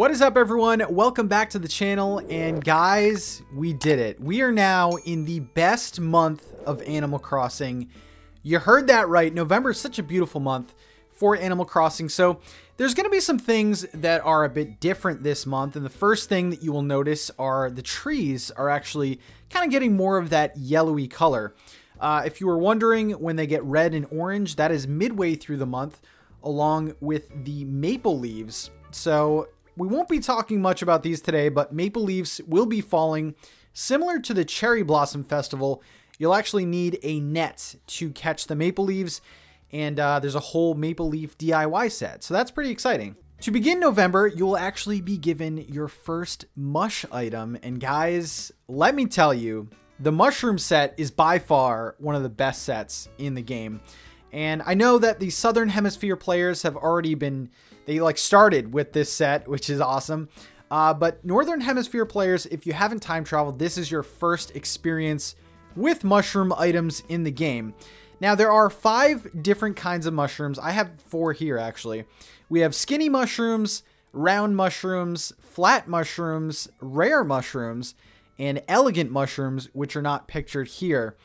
What is up, everyone? Welcome back to the channel, and guys, we did it. We are now in the best month of Animal Crossing. You heard that right. November is such a beautiful month for Animal Crossing. So there's going to be some things that are a bit different this month, and the first thing that you will notice are the trees are actually kind of getting more of that yellowy color. If you were wondering when they get red and orange, that is midway through the month, along with the maple leaves. So we won't be talking much about these today, but maple leaves will be falling. Similar to the Cherry Blossom Festival, you'll actually need a net to catch the maple leaves, and there's a whole maple leaf DIY set, so that's pretty exciting. To begin November, you will actually be given your first mush item, and guys, let me tell you, the mushroom set is by far one of the best sets in the game. And I know that the Southern Hemisphere players have already been, they started with this set, which is awesome. But Northern Hemisphere players, if you haven't time traveled, this is your first experience with mushroom items in the game. Now, there are 5 different kinds of mushrooms. I have 4 here, actually. We have skinny mushrooms, round mushrooms, flat mushrooms, rare mushrooms, and elegant mushrooms, which are not pictured here.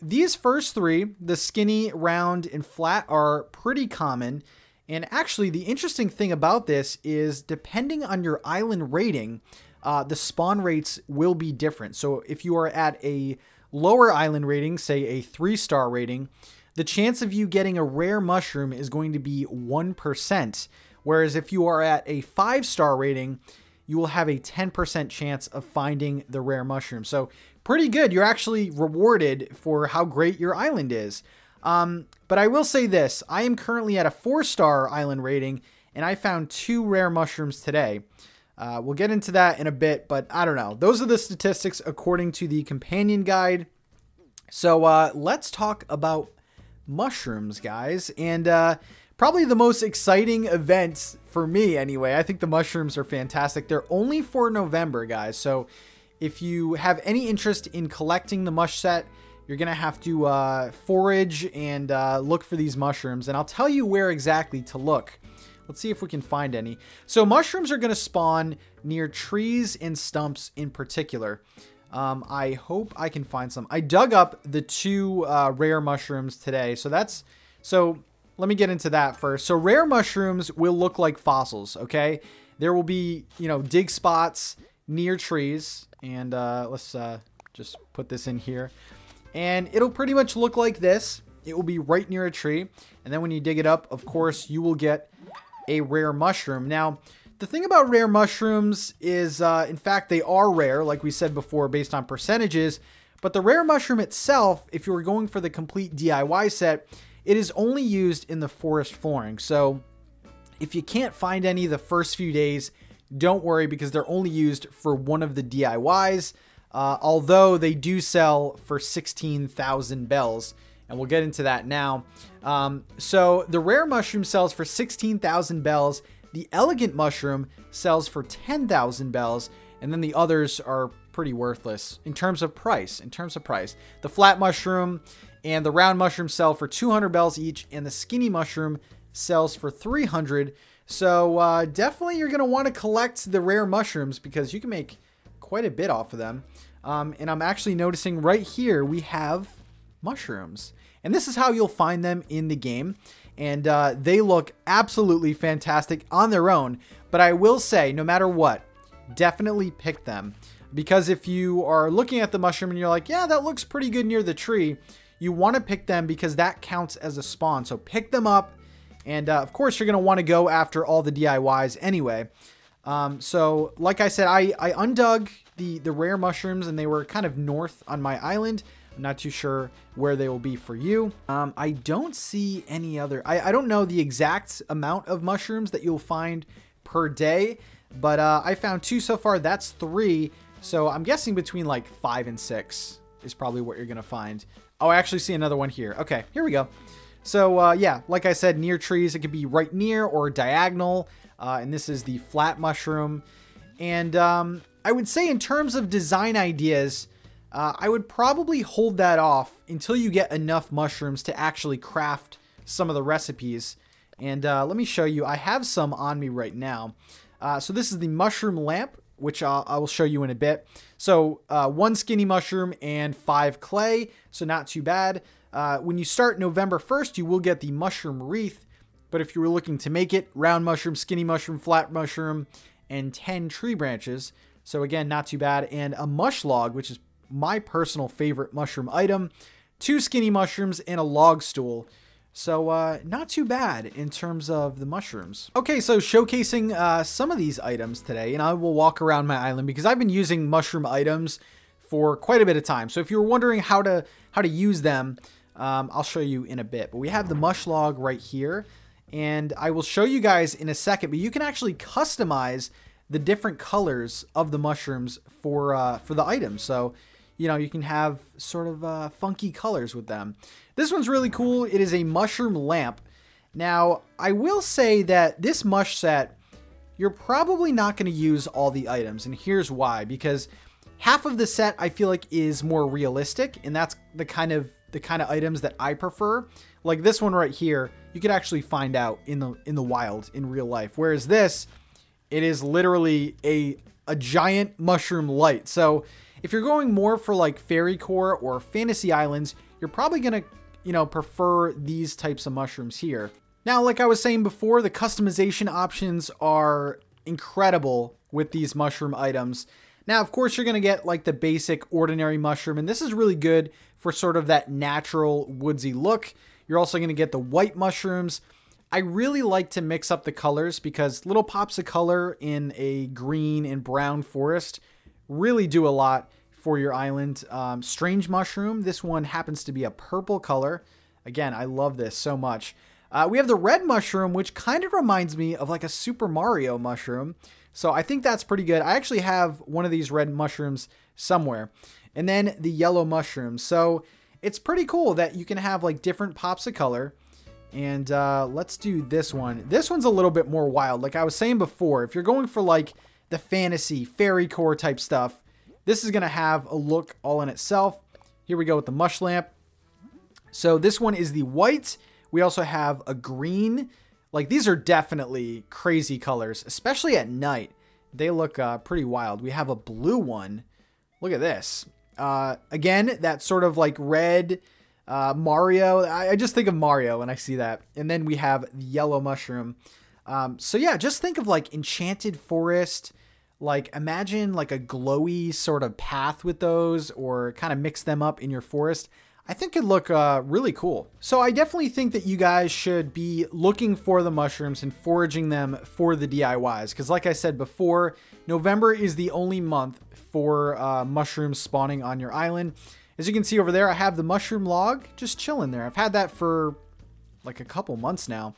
These first 3, the skinny, round, and flat, are pretty common. And actually, the interesting thing about this is depending on your island rating, the spawn rates will be different. So if you are at a lower island rating, say a 3-star rating, the chance of you getting a rare mushroom is going to be 1%. Whereas if you are at a 5-star rating, you will have a 10% chance of finding the rare mushroom. So pretty good. You're actually rewarded for how great your island is. But I will say this, I am currently at a 4-star island rating, and I found 2 rare mushrooms today. We'll get into that in a bit, but I don't know. Those are the statistics according to the companion guide. So let's talk about mushrooms, guys. And probably the most exciting event for me anyway. I think the mushrooms are fantastic. They're only for November, guys. So if you have any interest in collecting the mush set, you're going to have to forage and look for these mushrooms. And I'll tell you where exactly to look. Let's see if we can find any. So mushrooms are going to spawn near trees and stumps in particular. I hope I can find some. I dug up the 2 rare mushrooms today. So let me get into that first. So rare mushrooms will look like fossils, okay? There will be, dig spots near trees. And let's just put this in here. And it'll pretty much look like this. It will be right near a tree. And then when you dig it up, of course, you will get a rare mushroom. Now, the thing about rare mushrooms is, in fact, they are rare, like we said before, based on percentages. But the rare mushroom itself, if you were going for the complete DIY set, it is only used in the forest flooring. So if you can't find any the first few days, don't worry, because they're only used for one of the DIYs. Although they do sell for 16,000 bells, and we'll get into that now. So the rare mushroom sells for 16,000 bells. The elegant mushroom sells for 10,000 bells, and then the others are pretty worthless in terms of price. The flat mushroom and the round mushroom sell for 200 bells each, and the skinny mushroom sells for 300. So definitely you're going to want to collect the rare mushrooms because you can make quite a bit off of them. And I'm actually noticing right here we have mushrooms, and this is how you'll find them in the game. And they look absolutely fantastic on their own, but I will say, no matter what, definitely pick them, because if you are looking at the mushroom and you're like, yeah, that looks pretty good near the tree, you want to pick them because that counts as a spawn. So pick them up, and of course you're going to want to go after all the DIYs anyway. So like I said, I undug the rare mushrooms, and they were kind of north on my island. I'm not too sure where they will be for you. I don't see any other. I don't know the exact amount of mushrooms that you'll find per day, but I found 2 so far. That's 3. So I'm guessing between like 5 and 6 is probably what you're going to find. Oh, I actually see another one here. Okay, here we go. So yeah, like I said, near trees, it could be right near or diagonal. And this is the flat mushroom. And I would say in terms of design ideas, I would probably hold that off until you get enough mushrooms to actually craft some of the recipes. And let me show you. I have some on me right now. So this is the Mushroom Lamp, which I will show you in a bit. So 1 skinny mushroom and 5 clay, so not too bad. When you start November 1st, you will get the mushroom wreath, but if you were looking to make it, round mushroom, skinny mushroom, flat mushroom, and 10 tree branches. So again, not too bad. And a mush log, which is my personal favorite mushroom item, 2 skinny mushrooms, and a log stool. So not too bad in terms of the mushrooms. Okay, so showcasing some of these items today, and I will walk around my island because I've been using mushroom items for quite a bit of time. So if you were wondering how to use them, I'll show you in a bit. But we have the mush log right here, and I will show you guys in a second. But you can actually customize the different colors of the mushrooms for the items. So you know, you can have sort of funky colors with them. This one's really cool. It is a mushroom lamp. Now, I will say that this mush set, you're probably not going to use all the items, and here's why. Because half of the set I feel like is more realistic, and that's the kind of items that I prefer. Like this one right here, you could actually find out in the wild in real life. Whereas this, it is literally a giant mushroom light. So if you're going more for like fairy core or fantasy islands, you're probably going to, you know, prefer these types of mushrooms here. Now, like I was saying before, the customization options are incredible with these mushroom items. Now, of course, you're going to get like the basic ordinary mushroom, and this is really good for sort of that natural woodsy look. You're also going to get the white mushrooms. I really like to mix up the colors because little pops of color in a green and brown forest really do a lot for your island. Strange mushroom. This one happens to be a purple color. Again, I love this so much. We have the red mushroom, which kind of reminds me of like a Super Mario mushroom. So I think that's pretty good. I actually have one of these red mushrooms somewhere. And then the yellow mushroom. So it's pretty cool that you can have like different pops of color. And let's do this one. This one's a little bit more wild. Like I was saying before, if you're going for like the fantasy, fairy core type stuff, this is going to have a look all in itself. Here we go with the mush lamp. So this one is the white. We also have a green. Like these are definitely crazy colors, especially at night. They look pretty wild. We have a blue one. Look at this. Again, that sort of like red Mario. I just think of Mario when I see that. And then we have the yellow mushroom. So yeah, just think of like enchanted forest. Like imagine like a glowy sort of path with those, or kind of mix them up in your forest. I think it'd look really cool. So I definitely think that you guys should be looking for the mushrooms and foraging them for the DIYs. Because like I said before, November is the only month for mushrooms spawning on your island. As you can see over there, I have the mushroom log just chilling there. I've had that for like a couple months now.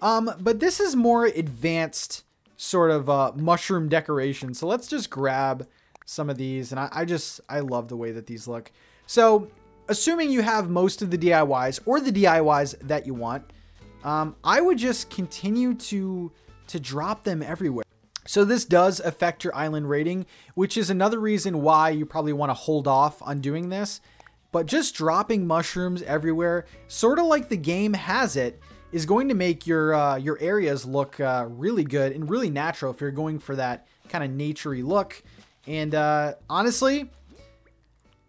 But this is more advanced sort of mushroom decoration. So let's just grab some of these. And I love the way that these look. So assuming you have most of the DIYs or the DIYs that you want, I would just continue to drop them everywhere. So this does affect your island rating, which is another reason why you probably want to hold off on doing this. But just dropping mushrooms everywhere, sort of like the game has it, is going to make your areas look really good and really natural if you're going for that kind of naturey look. And honestly,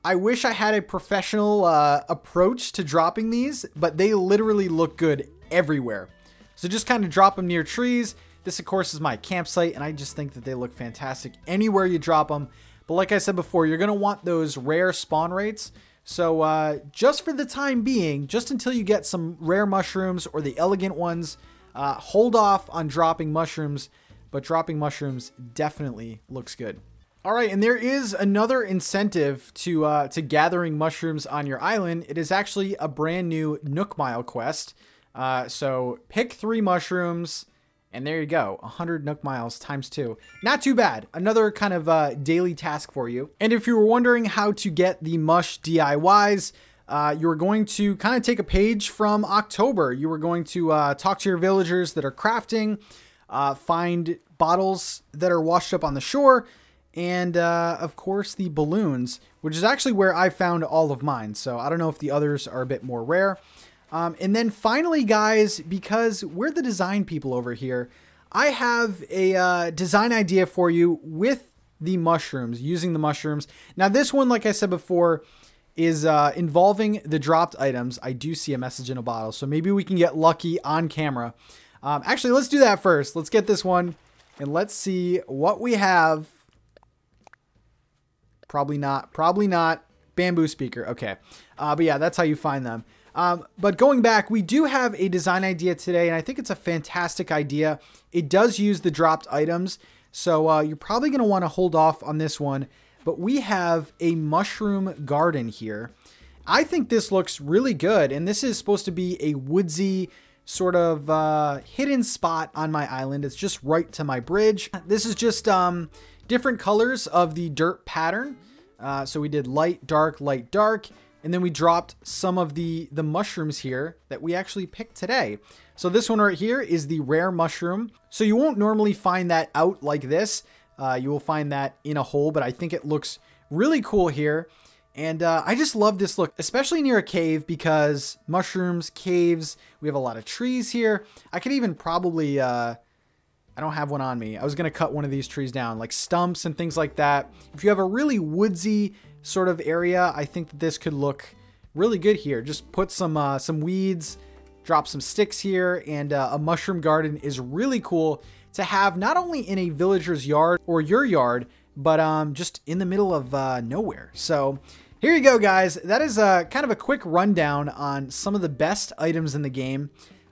I wish I had a professional approach to dropping these, but they literally look good everywhere. So just kind of drop them near trees. This, of course, is my campsite, and I just think that they look fantastic anywhere you drop them. But like I said before, you're going to want those rare spawn rates. So just for the time being, just until you get some rare mushrooms or the elegant ones, hold off on dropping mushrooms, but dropping mushrooms definitely looks good. All right, and there is another incentive to gathering mushrooms on your island. It is actually a brand new Nook Mile quest. So pick 3 mushrooms, and there you go, 100 Nook Miles times 2. Not too bad. Another kind of daily task for you. And if you were wondering how to get the Mush DIYs, you were going to kind of take a page from October. You were going to talk to your villagers that are crafting, find bottles that are washed up on the shore, and of course the balloons, which is actually where I found all of mine. So I don't know if the others are a bit more rare. And then finally, guys, because we're the design people over here, I have a design idea for you with the mushrooms, using the mushrooms. Now this one, like I said before, is involving the dropped items. I do see a message in a bottle, so maybe we can get lucky on camera. Actually, let's do that first. Let's get this one, and let's see what we have. Probably not. Bamboo speaker. Okay. But yeah, that's how you find them. But going back, we do have a design idea today, and I think it's a fantastic idea. It does use the dropped items, so you're probably going to want to hold off on this one. But we have a mushroom garden here. I think this looks really good, and this is supposed to be a woodsy sort of hidden spot on my island. It's just right to my bridge. This is just different colors of the dirt pattern. So we did light, dark, and then we dropped some of the mushrooms here that we actually picked today. So this one right here is the rare mushroom. So you won't normally find that out like this. You will find that in a hole, but I think it looks really cool here. And I just love this look, especially near a cave, because mushrooms, caves, we have a lot of trees here. I could even probably, I don't have one on me. I was going to cut one of these trees down, like stumps and things like that. If you have a really woodsy sort of area, I think that this could look really good here. Just put some weeds, drop some sticks here, and a mushroom garden is really cool to have, not only in a villager's yard or your yard, but just in the middle of nowhere. So here you go, guys. That is kind of a quick rundown on some of the best items in the game.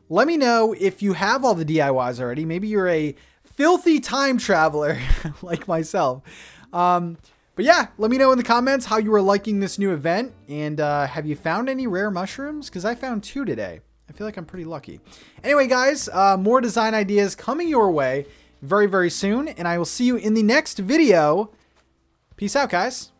Let me know if you have all the DIYs already. Maybe you're a filthy time traveler like myself. But yeah, let me know in the comments how you are liking this new event. And have you found any rare mushrooms? Because I found 2 today. I feel like I'm pretty lucky. Anyway, guys, more design ideas coming your way very, very soon. And I will see you in the next video. Peace out, guys.